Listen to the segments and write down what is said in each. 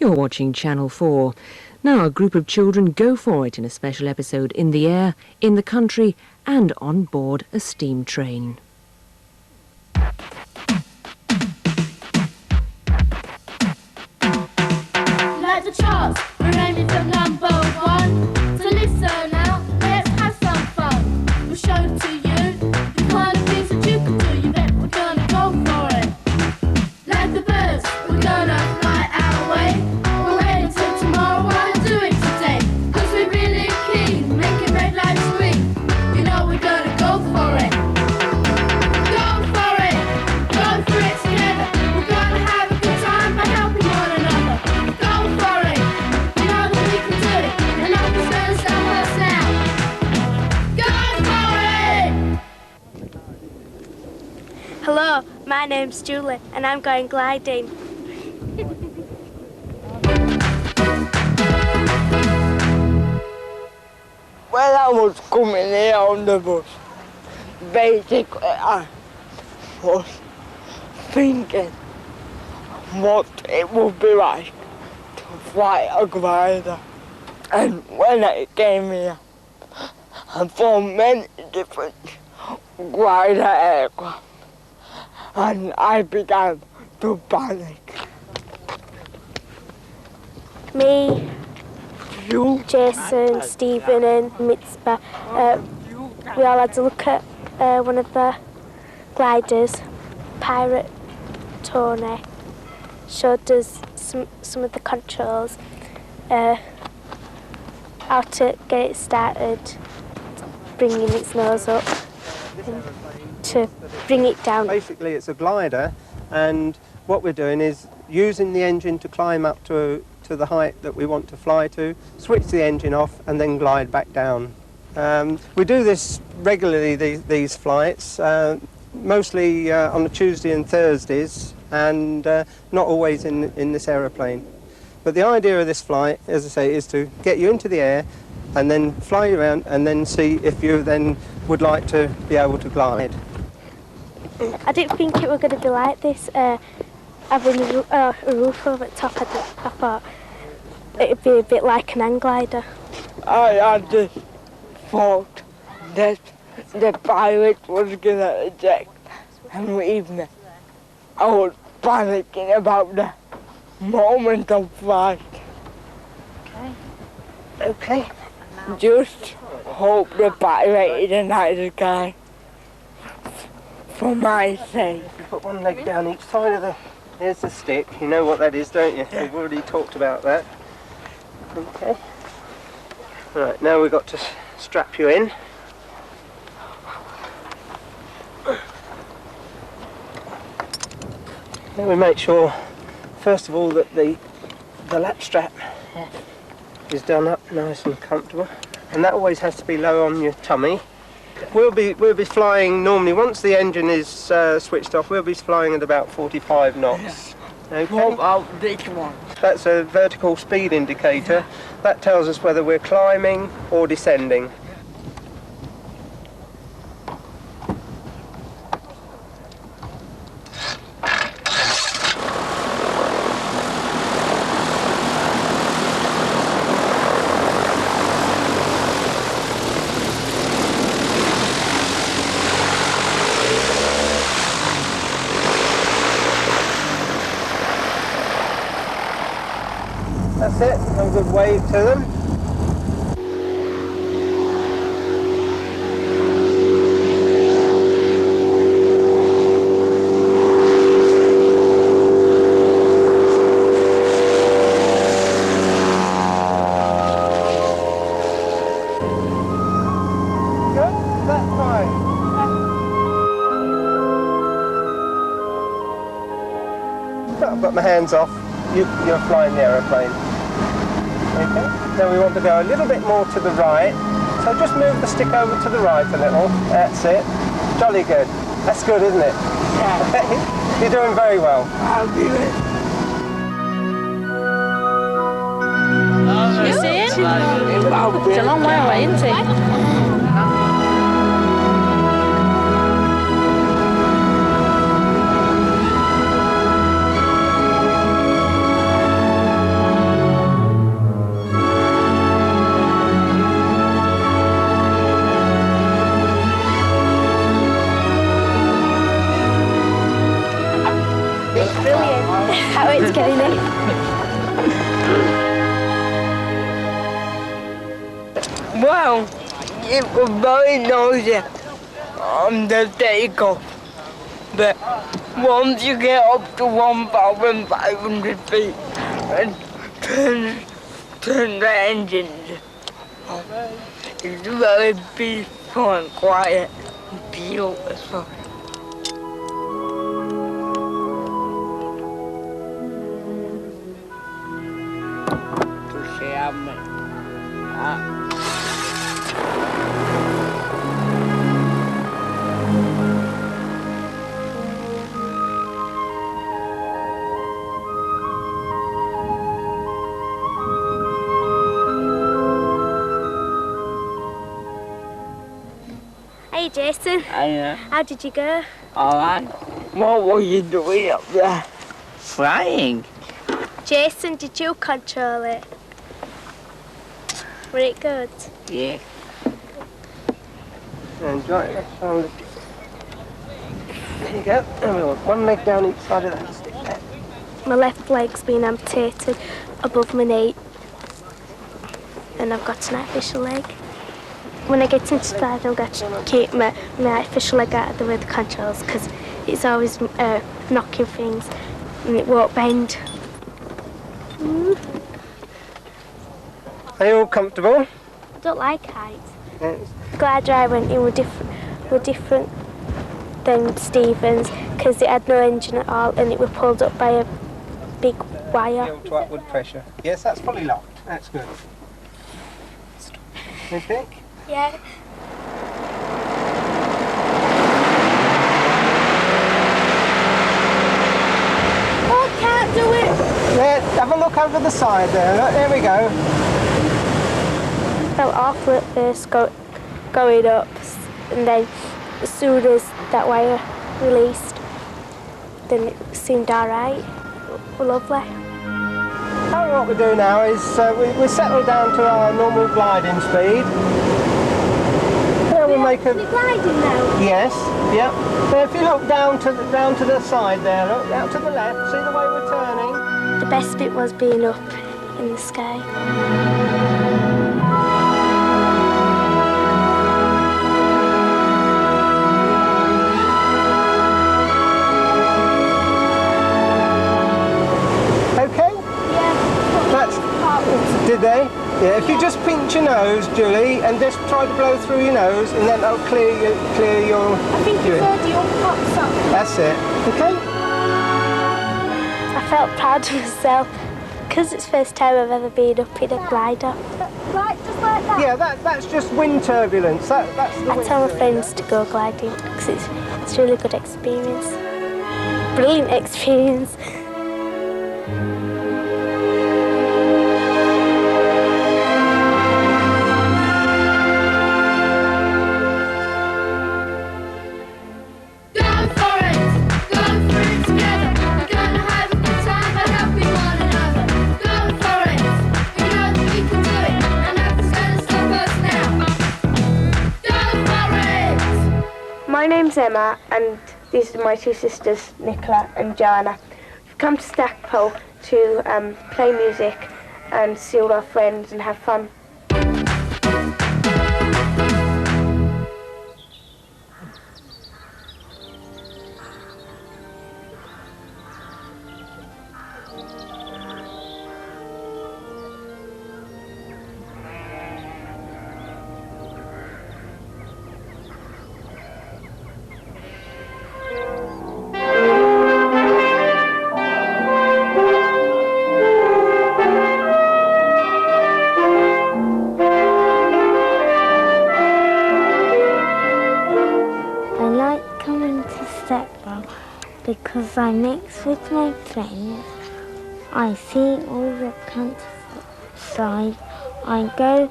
You're watching Channel 4. Now a group of children go for it in a special episode in the air, in the country and on board a steam train. Like the charts, we're aiming for number one. So listen now, let's have some fun. We'll show to you the kind of things that you can do. You bet we're gonna go for it. Like the birds, we're gonna fly our way. We're ready till tomorrow, wanna do it today. Cause we're really keen, making red lights green. You know we're gonna go for it. Go for it together. We're gonna have a good time by helping one another. Go for it, you know that we can do it. And nothing's gonna stop us now. Go for it! Hello, my name's Julie and I'm going gliding. When I was coming here on the bus, basically I was thinking what it would be like to fly a glider. And when I came here, I saw many different glider aircraft. And I began to panic. Me, You Jason, Stephen and Mitzvah, we all had to look at one of the gliders. Pirate Tony showed us some of the controls, how to get it started, bringing its nose up and to bring it down. Basically it's a glider, and what we're doing is using the engine to climb up to the height that we want to fly to, switch the engine off and then glide back down. We do this regularly, these flights, mostly on a Tuesday and Thursdays, and not always in this aeroplane. But the idea of this flight, as I say, is to get you into the air and then fly you around and then see if you then would like to be able to glide. I didn't think it was going to be like this, having a roof over the top. I thought it'd be a bit like an hang glider. I had this thought that the pilot was gonna eject and leave me. I was panicking about the moment of flight. Okay. Just hope the pilot is a nice guy. For my sake. Put one leg down each side of the... Here's the stick. You know what that is, don't you? Yeah. We've already talked about that. Okay. Right, now we've got to strap you in. Then we make sure, first of all, that the lap strap is done up nice and comfortable, and that always has to be low on your tummy. We'll be flying normally, once the engine is switched off, we'll be flying at about 45 knots. Okay. What about this one? That's a vertical speed indicator. That tells us whether we're climbing or descending. That's it, have a good wave to them. Good, that's fine. I've got my hands off, you're flying the aeroplane. Okay, now we want to go a little bit more to the right, so just move the stick over to the right a little, that's it, jolly good, that's good isn't it? Yeah. You're doing very well. I'll do it. You see it? I'll do It's a long way away, isn't it? Can't wait to get in it. Well, it was very noisy on the takeoff, but once you get up to 1,500 feet and turn the engines on, it's very peaceful and quiet and beautiful. Hey Jason, how did you go? Alright. What were you doing up there? Flying. Jason, did you control it? Were it good? Yeah. Enjoy it. There you go. There we go. One leg down each side of that stick there. My left leg's been amputated above my knee and I've got an artificial leg. When I get into bed, I've got to keep my artificial leg out of the way of the controls because it's always knocking things and it won't bend. Are you all comfortable? I don't like heights. Yes. The glider I went in were different than Stephen's because it had no engine at all and it was pulled up by a big wire. Yield to upward pressure. Yes, that's fully locked. That's good. Okay. Yeah. Oh, I can't do it! Yeah, have a look over the side there. Look, there we go. I felt awful at first going up and then as soon as that wire released then it seemed alright. Lovely. What we do now is we settle down to our normal gliding speed. We'll make a gliding now? yes, yep. So if you look down to the side there, look out to the left. See the way we're turning. The best bit was being up in the sky. Okay. Yeah. That's. Did they? Yeah. If you just pinch your nose, Julie, and just try to blow through your nose, and then that'll clear your. I think it's already all pops up. That's it. Okay. I felt proud of myself because it's the first time I've ever been up in a glider. Right, just like that? Yeah, that's just wind turbulence. That's the I wind tell my turbulence. friends to go gliding because it's a really good experience. Brilliant experience. My name's Emma and these are my two sisters, Nicola and Joanna. We've come to Stackpole to play music and see all our friends and have fun. Because I mix with my friends, I see all the countryside, I go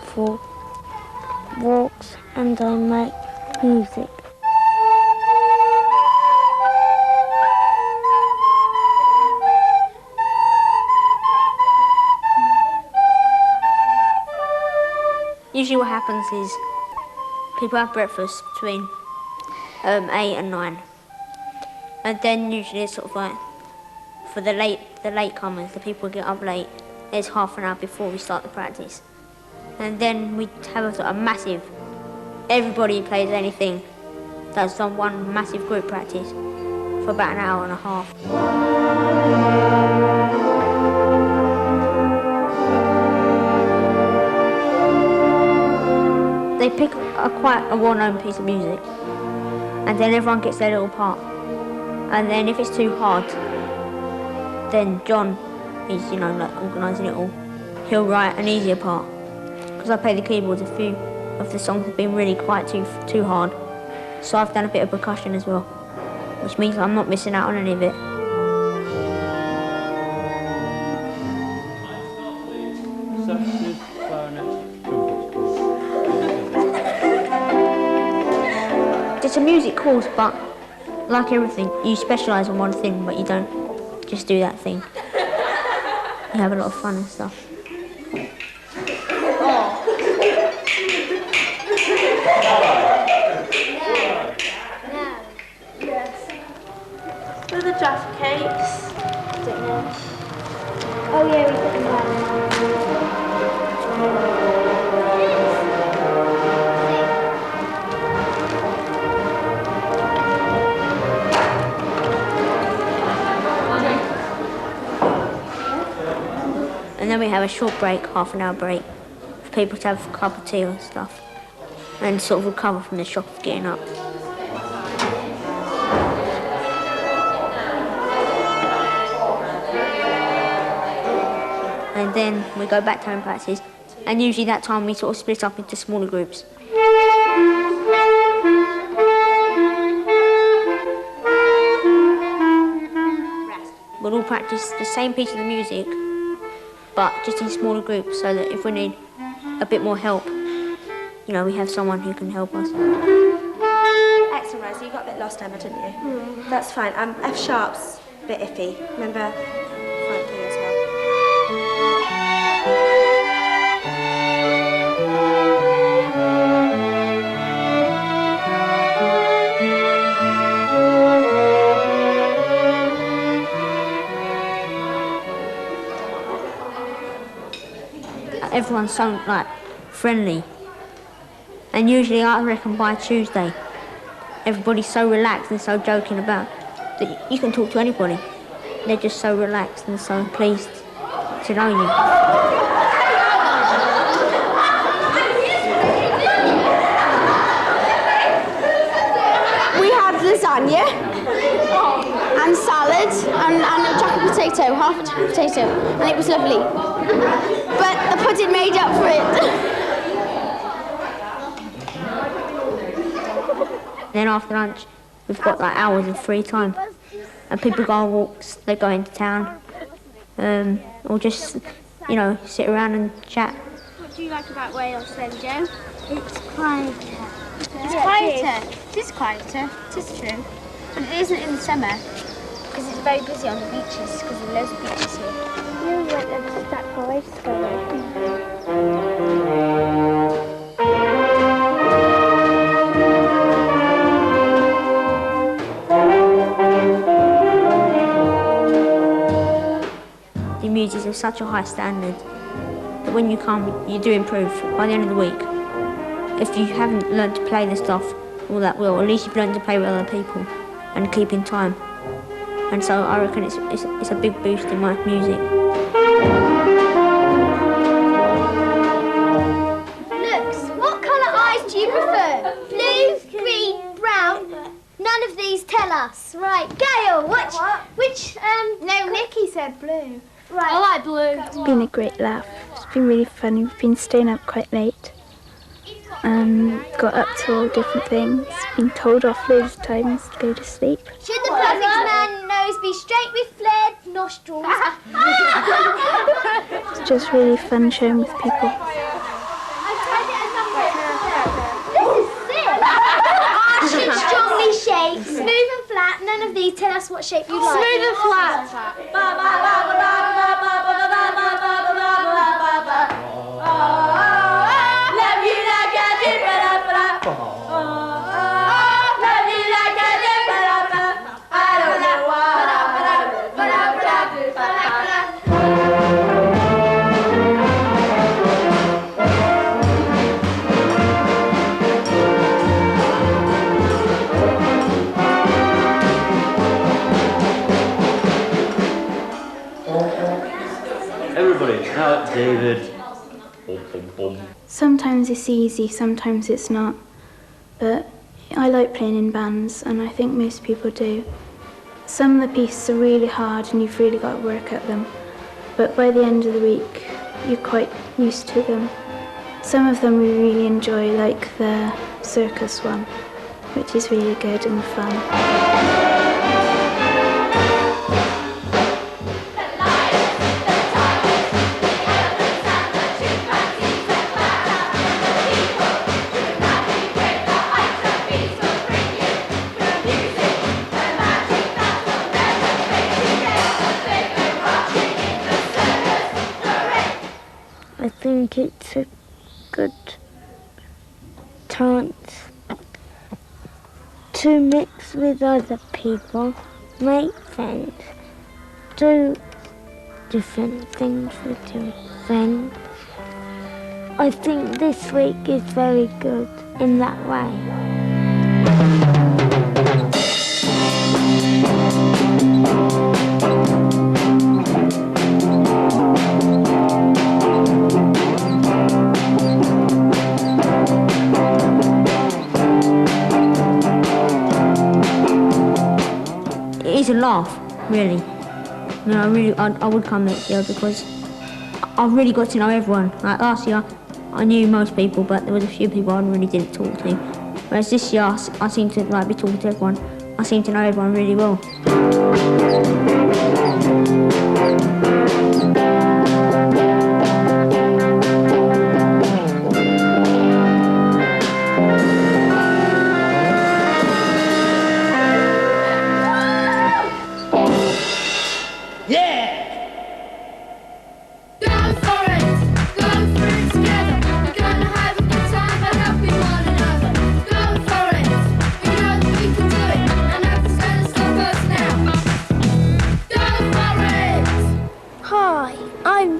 for walks and I make music. Usually what happens is people have breakfast between 8 and 9. And then usually it's sort of like for the latecomers, the people who get up late, there's half an hour before we start the practice. And then we have a sort of massive, everybody who plays anything does one massive group practice for about an hour and a half. They pick quite a well-known piece of music, and then everyone gets their little part. And then if it's too hard, then John, he's like organising it all, he'll write an easier part. Because I play the keyboards, a few of the songs have been really quite too hard. So I've done a bit of percussion as well, which means I'm not missing out on any of it. It's a music course, but like everything, you specialise in one thing, but you don't just do that thing. You have a lot of fun and stuff. Where are the Jaffa cakes? I don't know. Oh yeah, we put them And then we have a short break, half an hour break, for people to have a cup of tea and stuff, and sort of recover from the shock of getting up. And then we go back to home practice, and usually that time we sort of split up into smaller groups. We'll all practice the same piece of the music, but just in smaller groups, so that if we need a bit more help, we have someone who can help us. Excellent, Rosie, you got a bit lost, Emma, didn't you? That's fine. F sharp's a bit iffy. Remember Frankie as well. Everyone's so friendly, and usually I reckon by Tuesday everybody's so relaxed and so joking about that you can talk to anybody. They're just so relaxed and so pleased to know you. We had lasagna and salad and a jacket potato, half a jacket potato, and it was lovely. But the pudding made up for it. Then after lunch, we've got hours of free time, and people go on walks. They go into town, or just sit around and chat. What do you like about Wales then, Joe? It's quieter. It's quieter. It is quieter. It is true. But it isn't in the summer because it's very busy on the beaches because there are loads of beaches here. Yeah, we went over to Stackpole ages ago. The music is of such a high standard that when you come, you do improve by the end of the week. If you haven't learned to play the stuff all that well, at least you've learned to play with other people and keep in time. And so I reckon it's a big boost in my music. Looks, what colour eyes do you prefer? Blue, green, brown? None of these tell us. Right, Gail, which no, Nikki said blue. Right. I like blue. It's been a great laugh. It's been really fun. We've been staying up quite late. Got up to all different things. Been told off loads of times to go to sleep. Should the perfect man nose be straight with flared nostrils? It's just really fun showing with people. This is sick. Arch and strongly shaped, smooth and flat. None of these tell us what shape you like. Smooth and flat. Everybody, now David. Boom, boom, boom. Sometimes it's easy, sometimes it's not. But I like playing in bands, and I think most people do. Some of the pieces are really hard and you've really got to work at them. But by the end of the week, you're quite used to them. Some of them we really enjoy, like the circus one, which is really good and fun. I think it's a good chance to mix with other people, make friends, do different things with your friends. I think this week is very good in that way. It's a laugh, really. I would come next year because I've really got to know everyone. Like last year, I knew most people, but there was a few people I really didn't talk to. Whereas this year, I seem to be talking to everyone. I seem to know everyone really well.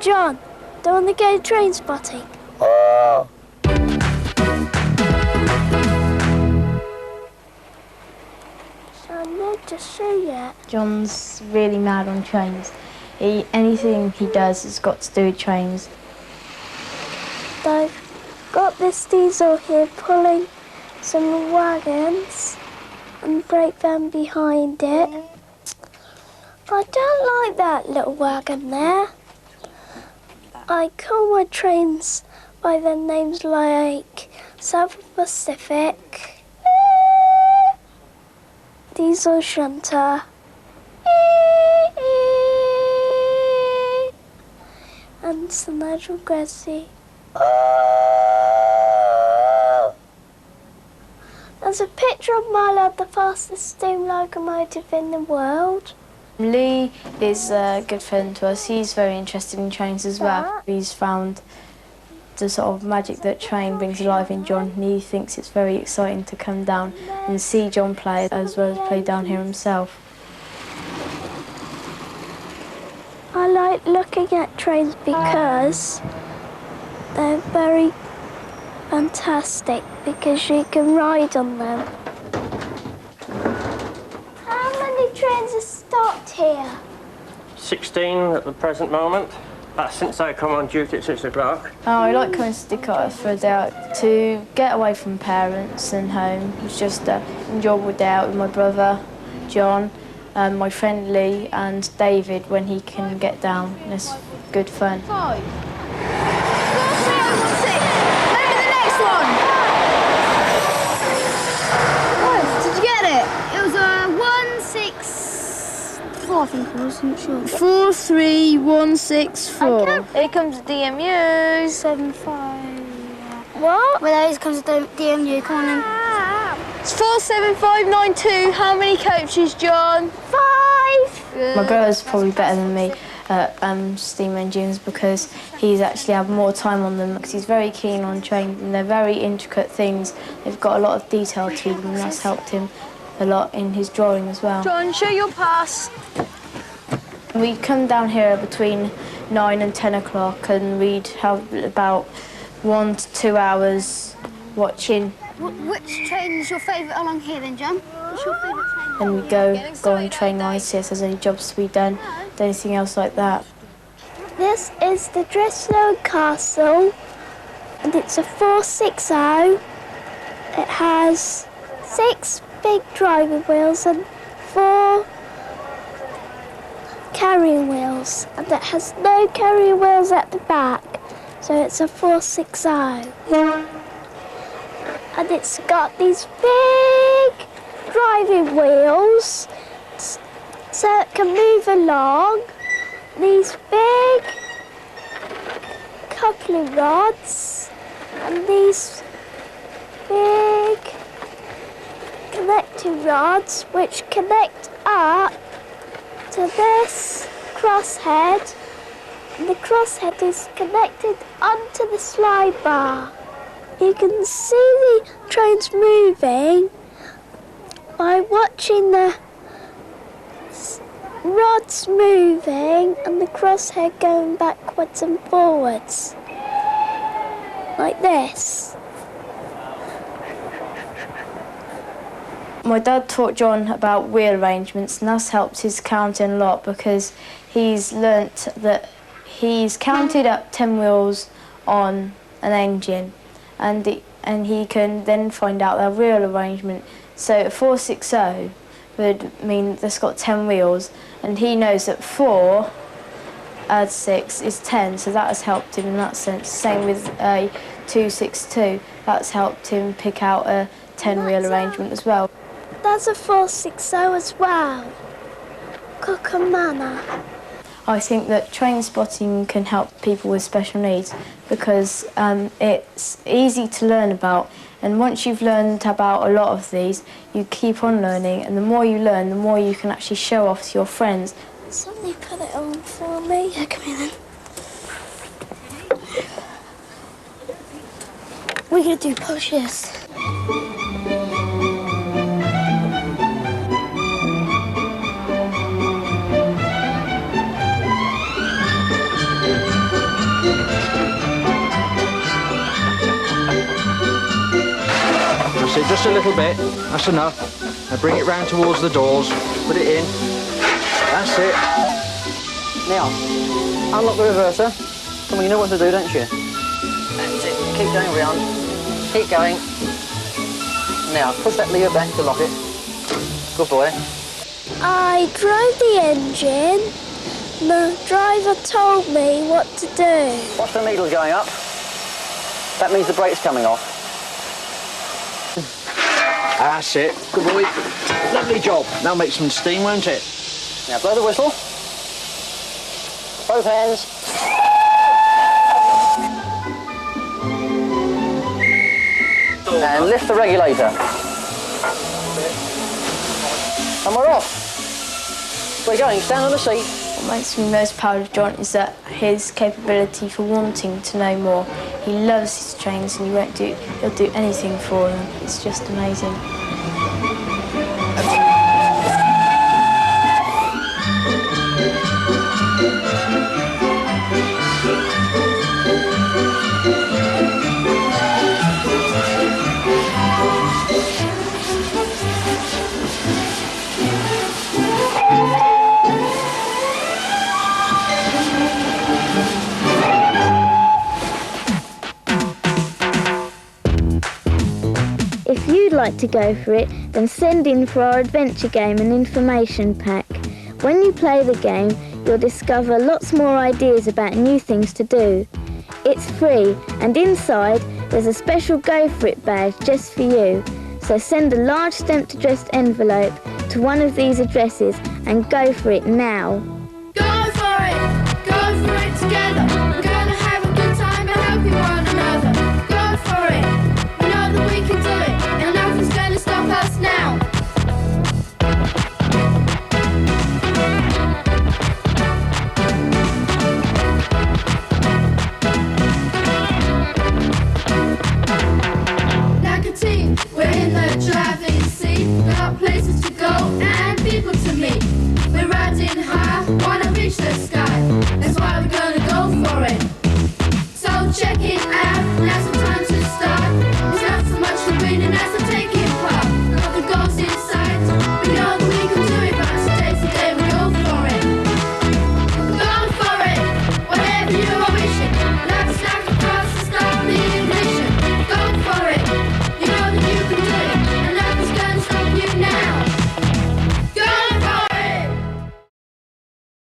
John, don't want to go train spotting? I'm not to see yet. John's really mad on trains. Anything he does has got to do with trains. I've got this diesel here pulling some wagons and brake van behind it. I don't like that little wagon there. I call my trains by their names like South Pacific, Diesel Shunter, and Sir Nigel Gracie. There's a picture of Milo, the fastest steam locomotive in the world. Lee is a good friend to us. He's very interested in trains as well. He's found the sort of magic that train brings alive in John, and he thinks it's very exciting to come down and see John play as well as play down here himself. I like looking at trains because they're very fantastic because you can ride on them. How many trains are stopped here? 16 at the present moment. That's since I come on duty at 6 o'clock. Oh, I like coming to Dakota for a day out to get away from parents and home. It's just an enjoyable day out with my brother, John, my friend Lee and David when he can get down. And it's good fun. 5, 4, 3, 1, 6. Remember the next one. Oh, did you get it? It was a 1, 6, 4, I think it was, I'm not sure. 4, 3, 1, 6, 4. Here comes the DMU. 7, 5. What? Well, here comes the DMU, come on then. It's 47592. How many coaches, John? 5! My brother's probably better than me at steam engines because he's actually had more time on them because he's very keen on trains and they're very intricate things. They've got a lot of detail to them and that's helped him a lot in his drawing as well. John, show your pass. We come down here between 9 and 10 o'clock and we'd have about 1 to 2 hours watching. Which train is your favourite along here then, John? What's your favourite train? And we go on train rides, see if there's any jobs to be done, anything else like that. This is the Dressler Castle, and it's a 460. It has 6 big driving wheels and 4 carrying wheels, and it has no carrying wheels at the back, so it's a 460. And it's got these big driving wheels so it can move along, these big coupling rods and these big connecting rods which connect up to this crosshead, and the crosshead is connected onto the slide bar. You can see the trains moving by watching the rods moving and the crosshead going backwards and forwards, like this. My dad taught John about wheel arrangements, and that's helped his counting a lot because he's learnt that he's counted up 10 wheels on an engine, and he can then find out their wheel arrangement. So a 460 would mean that's got 10 wheels, and he knows that 4 add 6 is 10, so that has helped him in that sense. Same with a 262, that's helped him pick out a 10 wheel arrangement as well. That's a 460 as well. Cookamana. I think that train spotting can help people with special needs because it's easy to learn about, and once you've learned about a lot of these, you keep on learning, and the more you learn, the more you can actually show off to your friends. Somebody put it on for me. Yeah, come here then. We're going to do pushes. That's it, just a little bit. That's enough. Now bring it round towards the doors. Put it in. That's it. Now, unlock the reverser. Come on, you know what to do, don't you? That's it. Keep going round. Keep going. Now, push that lever back to lock it. Good boy. I drove the engine. The driver told me what to do. Watch the needle going up. That means the brake's coming off. That's it. Good boy. Lovely job. Now make some steam, won't it? Now blow the whistle. Both hands. And lift the regulator. And we're off. We're going. Stand on the seat. What makes me most proud of John is that his capability for wanting to know more. He loves his trains and he'll do anything for them. It's just amazing. If you'd like to go for it, then send in for our adventure game and information pack. When you play the game, you'll discover lots more ideas about new things to do. It's free, and inside there's a special Go For It badge just for you. So send a large stamped addressed envelope to one of these addresses and go for it now.